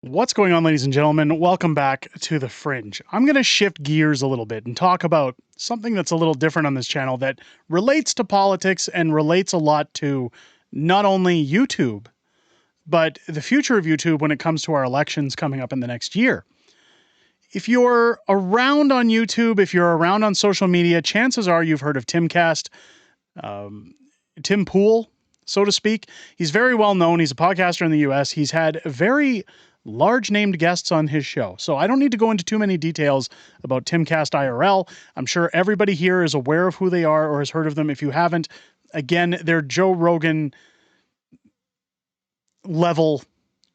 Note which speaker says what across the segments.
Speaker 1: What's going on, ladies and gentlemen? Welcome back to The Fringe. I'm going to shift gears a little bit and talk about something that's a little different on this channel that relates to politics and relates a lot to not only YouTube, but the future of YouTube when it comes to our elections coming up in the next year. If you're around on YouTube, if you're around on social media, chances are you've heard of Timcast, Tim Pool, so to speak. He's very well known. He's a podcaster in the US. He's had very large named guests on his show. So I don't need to go into too many details about Timcast IRL. I'm sure everybody here is aware of who they are or has heard of them. If you haven't, again, they're Joe Rogan level,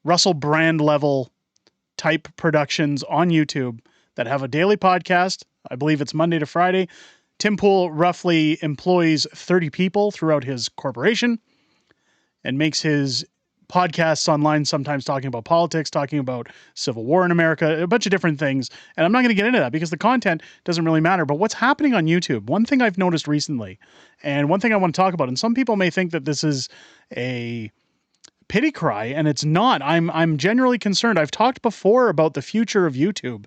Speaker 1: Russell Brand level type productions on YouTube that have a daily podcast. I believe it's Monday to Friday. Tim Pool roughly employs 30 people throughout his corporation and makes his podcasts online, sometimes talking about politics, talking about civil war in America, a bunch of different things. And I'm not going to get into that because the content doesn't really matter. But what's happening on YouTube, one thing I've noticed recently, and one thing I want to talk about, and some people may think that this is a pity cry, and it's not. I'm genuinely concerned. I've talked before about the future of YouTube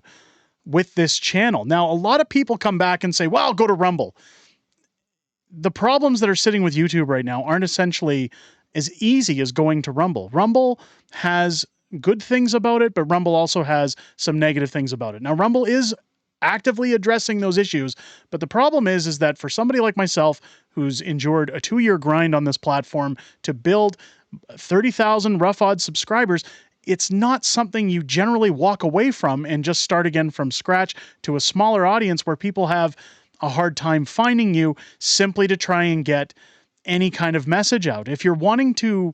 Speaker 1: with this channel. Now, a lot of people come back and say, well, go to Rumble. The problems that are sitting with YouTube right now aren't essentially as easy as going to Rumble. Rumble has good things about it, but Rumble also has some negative things about it. Now, Rumble is actively addressing those issues, but the problem is that for somebody like myself who's endured a 2-year grind on this platform to build 30,000 rough odds subscribers, it's not something you generally walk away from and just start again from scratch to a smaller audience where people have a hard time finding you simply to try and get any kind of message out. If you're wanting to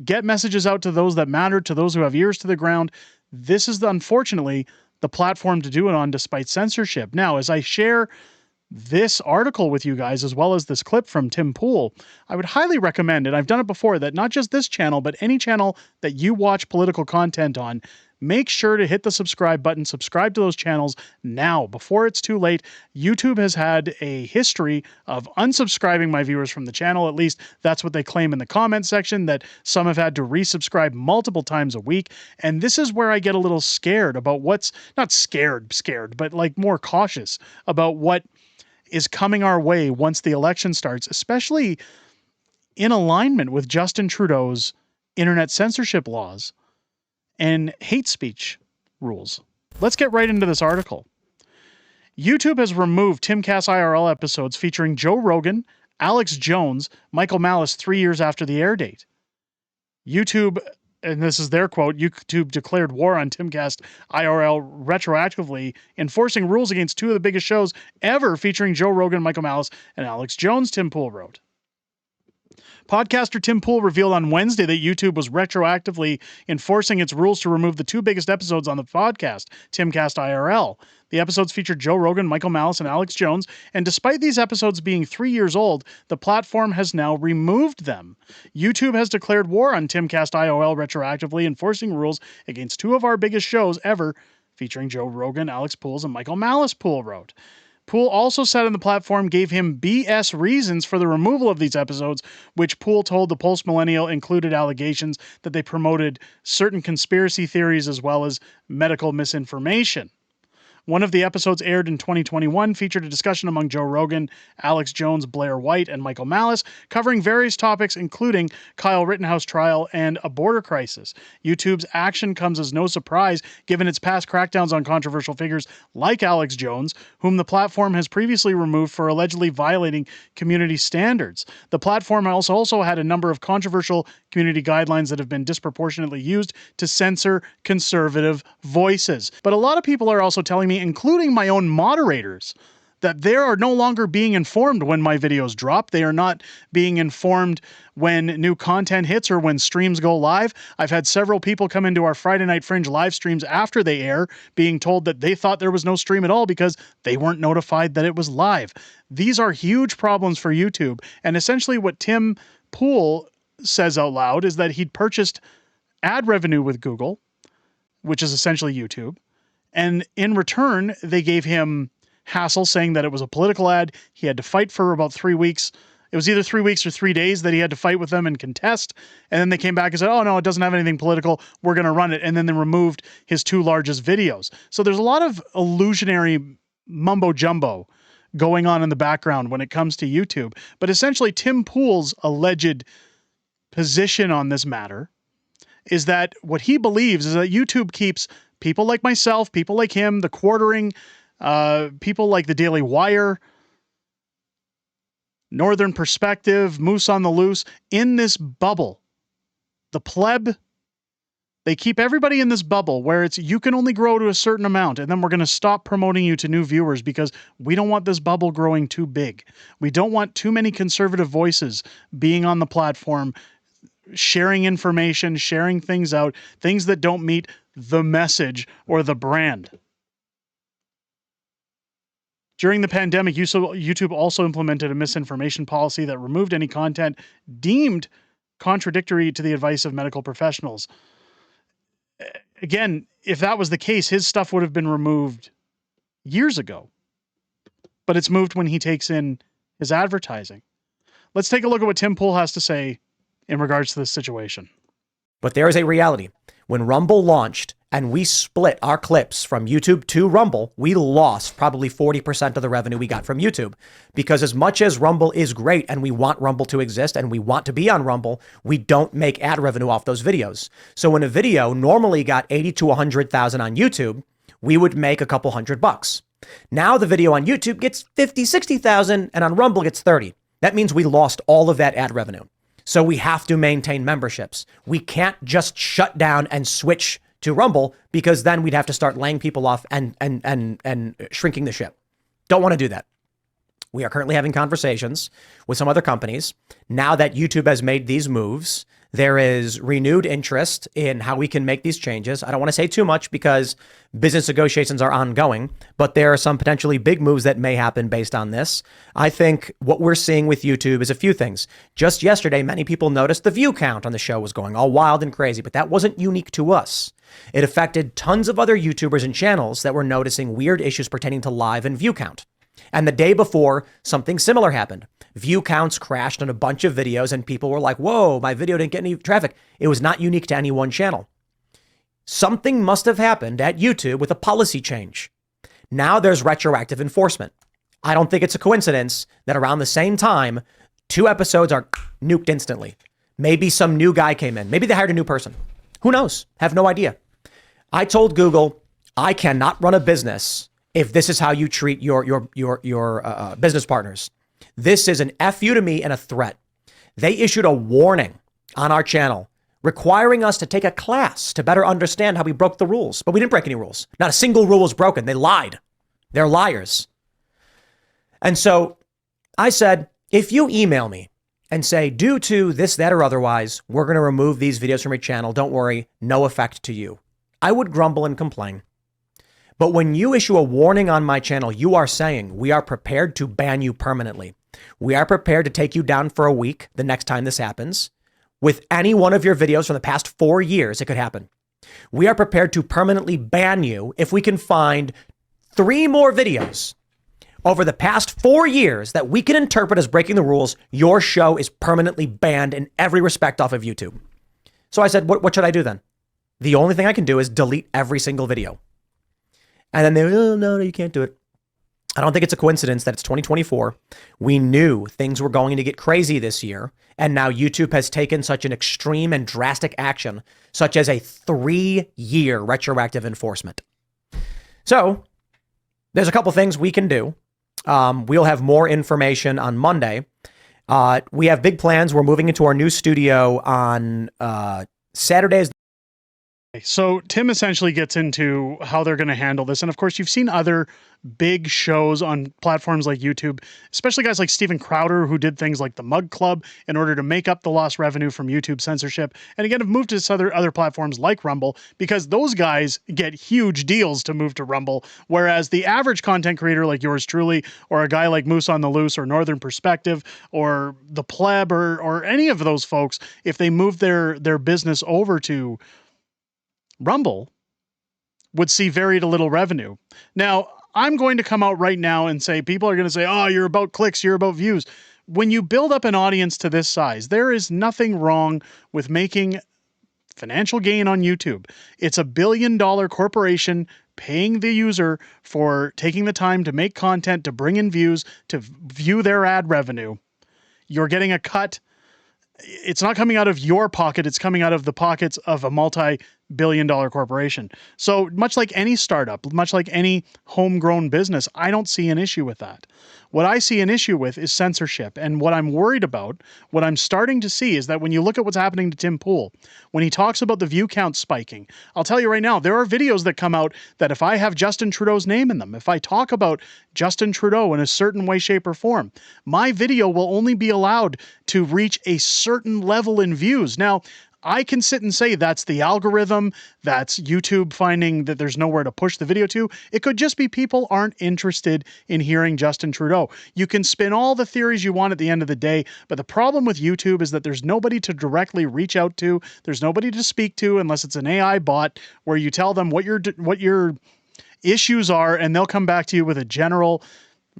Speaker 1: get messages out to those that matter, to those who have ears to the ground, this is unfortunately the platform to do it on despite censorship. Now, as I share this article with you guys, as well as this clip from Tim Pool, I would highly recommend, and I've done it before, that not just this channel, but any channel that you watch political content on, make sure to hit the subscribe button, subscribe to those channels now, before it's too late. YouTube has had a history of unsubscribing my viewers from the channel. At least that's what they claim in the comment section, that some have had to resubscribe multiple times a week. And this is where I get a little scared about what's, not scared, but like more cautious about what is coming our way once the election starts, especially in alignment with Justin Trudeau's internet censorship laws and hate speech rules. Let's get right into this article. YouTube has removed Timcast IRL episodes featuring Joe Rogan, Alex Jones, Michael Malice 3 years after the air date. YouTube, and this is their quote, YouTube declared war on Timcast IRL retroactively, enforcing rules against 2 of the biggest shows ever featuring Joe Rogan, Michael Malice, and Alex Jones, Tim Pool wrote. Podcaster Tim Pool revealed on Wednesday that YouTube was retroactively enforcing its rules to remove the 2 biggest episodes on the podcast, Timcast IRL. The episodes featured Joe Rogan, Michael Malice, and Alex Jones, and despite these episodes being 3 years old, the platform has now removed them. YouTube has declared war on Timcast IRL retroactively, enforcing rules against 2 of our biggest shows ever, featuring Joe Rogan, Alex Pools, and Michael Malice, Pool wrote. Pool also said on the platform gave him BS reasons for the removal of these episodes, which Pool told the Post Millennial included allegations that they promoted certain conspiracy theories as well as medical misinformation. One of the episodes aired in 2021 featured a discussion among Joe Rogan, Alex Jones, Blair White, and Michael Malice, covering various topics including Kyle Rittenhouse trial and a border crisis. YouTube's action comes as no surprise given its past crackdowns on controversial figures like Alex Jones, whom the platform has previously removed for allegedly violating community standards. The platform also had a number of controversial community guidelines that have been disproportionately used to censor conservative voices. But a lot of people are also telling me, including my own moderators, that they are no longer being informed when my videos drop. They are not being informed when new content hits or when streams go live. I've had several people come into our Friday Night Fringe live streams after they air, being told that they thought there was no stream at all because they weren't notified that it was live. These are huge problems for YouTube. And essentially what Tim Pool says out loud is that he'd purchased ad revenue with Google, which is essentially YouTube. And in return, they gave him hassle saying that it was a political ad. He had to fight for about 3 weeks It was either 3 weeks or 3 days that he had to fight with them and contest. And then they came back and said, oh, no, it doesn't have anything political. We're going to run it. And then they removed his 2 largest videos. So there's a lot of illusionary mumbo jumbo going on in the background when it comes to YouTube. But essentially, Tim Pool's alleged position on this matter is that what he believes is that YouTube keeps people like myself, people like him, the Quartering, people like the Daily Wire, Northern Perspective, Moose on the Loose, in this bubble. The pleb, they keep everybody in this bubble where it's you can only grow to a certain amount, and then we're going to stop promoting you to new viewers because we don't want this bubble growing too big. We don't want too many conservative voices being on the platform, sharing information, sharing things out, things that don't meet the message or the brand. During the pandemic, YouTube also implemented a misinformation policy that removed any content deemed contradictory to the advice of medical professionals. Again, if that was the case, his stuff would have been removed years ago. But it's moved when he takes in his advertising. Let's take a look at what Tim Pool has to say in regards to this situation.
Speaker 2: But there is a reality. When Rumble launched and we split our clips from YouTube to Rumble, we lost probably 40% of the revenue we got from YouTube. Because as much as Rumble is great and we want Rumble to exist and we want to be on Rumble, we don't make ad revenue off those videos. So when a video normally got 80 to 100,000 on YouTube, we would make a couple $100. Now the video on YouTube gets 50, 60,000 and on Rumble gets 30. That means we lost all of that ad revenue. So we have to maintain memberships. We can't just shut down and switch to Rumble because then we'd have to start laying people off and shrinking the ship. Don't want to do that. We are currently having conversations with some other companies. Now that YouTube has made these moves, there is renewed interest in how we can make these changes. I don't want to say too much because business negotiations are ongoing, but there are some potentially big moves that may happen based on this. I think what we're seeing with YouTube is a few things. Just yesterday, many people noticed the view count on the show was going all wild and crazy, but that wasn't unique to us. It affected tons of other YouTubers and channels that were noticing weird issues pertaining to live and view count. And the day before, something similar happened. View counts crashed on a bunch of videos and people were like, whoa, my video didn't get any traffic. It was not unique to any one channel. Something must have happened at YouTube with a policy change. Now there's retroactive enforcement. I don't think it's a coincidence that around the same time, 2 episodes are nuked instantly. Maybe some new guy came in. Maybe they hired a new person. Who knows? Have no idea. I told Google, I cannot run a business if this is how you treat your business partners. This is an FU to me and a threat. They issued a warning on our channel requiring us to take a class to better understand how we broke the rules. But we didn't break any rules. Not a single rule was broken. They lied. They're liars. And so I said, if you email me and say, due to this, that, or otherwise, we're going to remove these videos from your channel, don't worry, no effect to you, I would grumble and complain. But when you issue a warning on my channel, you are saying we are prepared to ban you permanently. We are prepared to take you down for a week the next time this happens. With any one of your videos from the past 4 years, it could happen. We are prepared to permanently ban you if we can find 3 more videos over the past 4 years that we can interpret as breaking the rules. Your show is permanently banned in every respect off of YouTube. So I said, what should I do then? The only thing I can do is delete every single video. And then they were, oh, no, you can't do it. I don't think it's a coincidence that it's 2024. We knew things were going to get crazy this year. And now YouTube has taken such an extreme and drastic action, such as a 3-year retroactive enforcement. So there's a couple things we can do. We'll have more information on Monday. We have big plans. We're moving into our new studio on Saturdays.
Speaker 1: So Tim essentially gets into how they're going to handle this. And of course, you've seen other big shows on platforms like YouTube, especially guys like Steven Crowder, who did things like the Mug Club in order to make up the lost revenue from YouTube censorship. And again, have moved to other platforms like Rumble because those guys get huge deals to move to Rumble. Whereas the average content creator like yours truly, or a guy like Moose on the Loose or Northern Perspective or the Pleb or any of those folks, if they move their business over to Rumble, would see very little revenue. Now, I'm going to come out right now and say, people are going to say, oh, you're about clicks, you're about views. When you build up an audience to this size, there is nothing wrong with making financial gain on YouTube. It's $1 billion corporation paying the user for taking the time to make content, to bring in views, to view their ad revenue. You're getting a cut. It's not coming out of your pocket. It's coming out of the pockets of a multi-billion-dollar corporation. So much like any startup, much like any homegrown business, I don't see an issue with that. What I see an issue with is censorship. And what I'm worried about, what I'm starting to see is that when you look at what's happening to Tim Pool, when he talks about the view count spiking, I'll tell you right now, there are videos that come out that if I have Justin Trudeau's name in them, if I talk about Justin Trudeau in a certain way, shape, or form, my video will only be allowed to reach a certain level in views. Now, I can sit and say that's the algorithm, that's YouTube finding that there's nowhere to push the video to. It could just be people aren't interested in hearing Justin Trudeau. You can spin all the theories you want at the end of the day, but the problem with YouTube is that there's nobody to directly reach out to. There's nobody to speak to unless it's an AI bot where you tell them what your issues are, and they'll come back to you with a general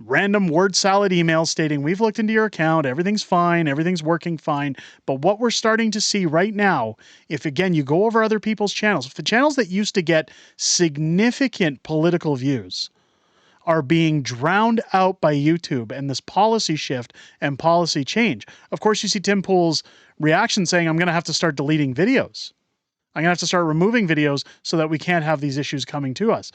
Speaker 1: random word salad email stating, we've looked into your account, everything's fine, everything's working fine. But what we're starting to see right now, if again, you go over other people's channels, if the channels that used to get significant political views are being drowned out by YouTube and this policy shift and policy change, of course you see Tim Pool's reaction saying, I'm going to have to start deleting videos. I'm going to have to start removing videos so that we can't have these issues coming to us.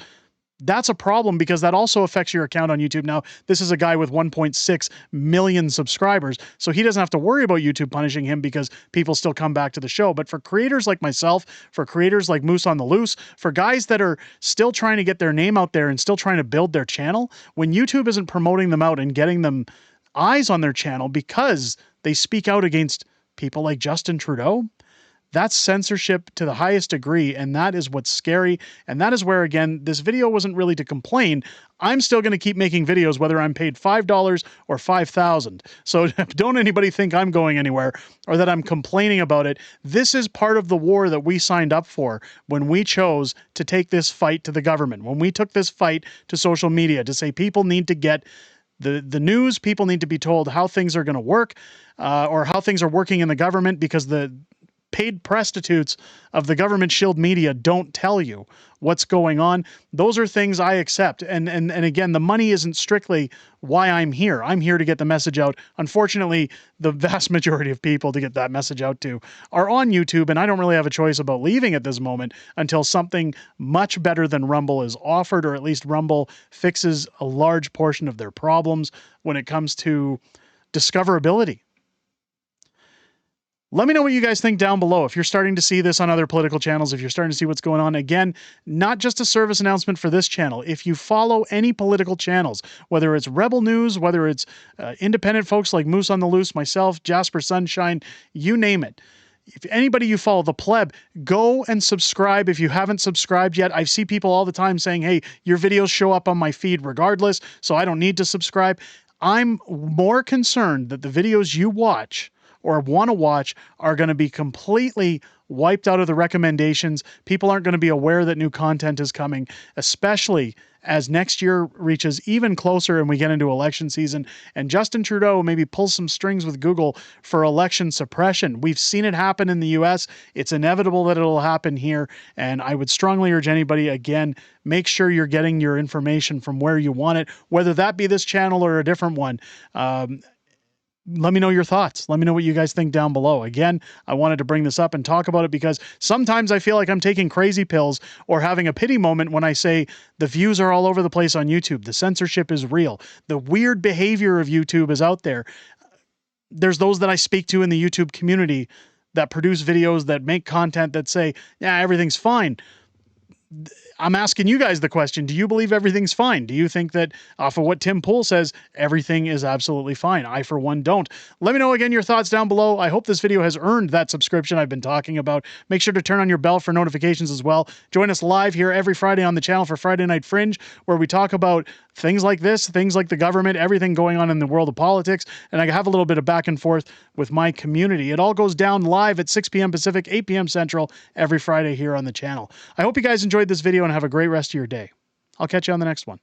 Speaker 1: That's a problem because that also affects your account on YouTube. Now, this is a guy with 1.6 million subscribers, so he doesn't have to worry about YouTube punishing him because people still come back to the show. But for creators like myself, for creators like Moose on the Loose, for guys that are still trying to get their name out there and still trying to build their channel, when YouTube isn't promoting them out and getting them eyes on their channel because they speak out against people like Justin Trudeau, that's censorship to the highest degree, and that is what's scary. And that is where, again, this video wasn't really to complain. I'm still going to keep making videos whether I'm paid $5 or $5,000. So don't anybody think I'm going anywhere or that I'm complaining about it. This is part of the war that we signed up for when we chose to take this fight to the government, when we took this fight to social media to say people need to get the news, people need to be told how things are going to work or how things are working in the government, because the paid prostitutes of the government shield media don't tell you what's going on. Those are things I accept. And again, the money isn't strictly why I'm here. I'm here to get the message out. Unfortunately, the vast majority of people to get that message out to are on YouTube, and I don't really have a choice about leaving at this moment until something much better than Rumble is offered, or at least Rumble fixes a large portion of their problems when it comes to discoverability. Let me know what you guys think down below. If you're starting to see this on other political channels, if you're starting to see what's going on. Again, not just a service announcement for this channel. If you follow any political channels, whether it's Rebel News, whether it's independent folks like Moose on the Loose, myself, Jasper Sunshine, you name it. If anybody you follow, the pleb, go and subscribe if you haven't subscribed yet. I see people all the time saying, hey, your videos show up on my feed regardless, so I don't need to subscribe. I'm more concerned that the videos you watch or want to watch are going to be completely wiped out of the recommendations. People aren't going to be aware that new content is coming, especially as next year reaches even closer and we get into election season and Justin Trudeau maybe pulls some strings with Google for election suppression. We've seen it happen in the US. It's inevitable that it'll happen here. And I would strongly urge anybody, again, make sure you're getting your information from where you want it, whether that be this channel or a different one. Let me know your thoughts. Let me know what you guys think down below. Again, I wanted to bring this up and talk about it because sometimes I feel like I'm taking crazy pills or having a pity moment when I say the views are all over the place on YouTube. The censorship is real. The weird behavior of YouTube is out there. There's those that I speak to in the YouTube community that produce videos that make content that say, yeah, everything's fine. I'm asking you guys the question, do you believe everything's fine? Do you think that off of what Tim Pool says, everything is absolutely fine? I, for one, don't. Let me know, again, your thoughts down below. I hope this video has earned that subscription I've been talking about. Make sure to turn on your bell for notifications as well. Join us live here every Friday on the channel for Friday Night Fringe, where we talk about things like this, things like the government, everything going on in the world of politics, and I have a little bit of back and forth with my community. It all goes down live at 6 p.m. Pacific, 8 p.m. Central every Friday here on the channel. I hope you guys enjoyed this video and have a great rest of your day. I'll catch you on the next one.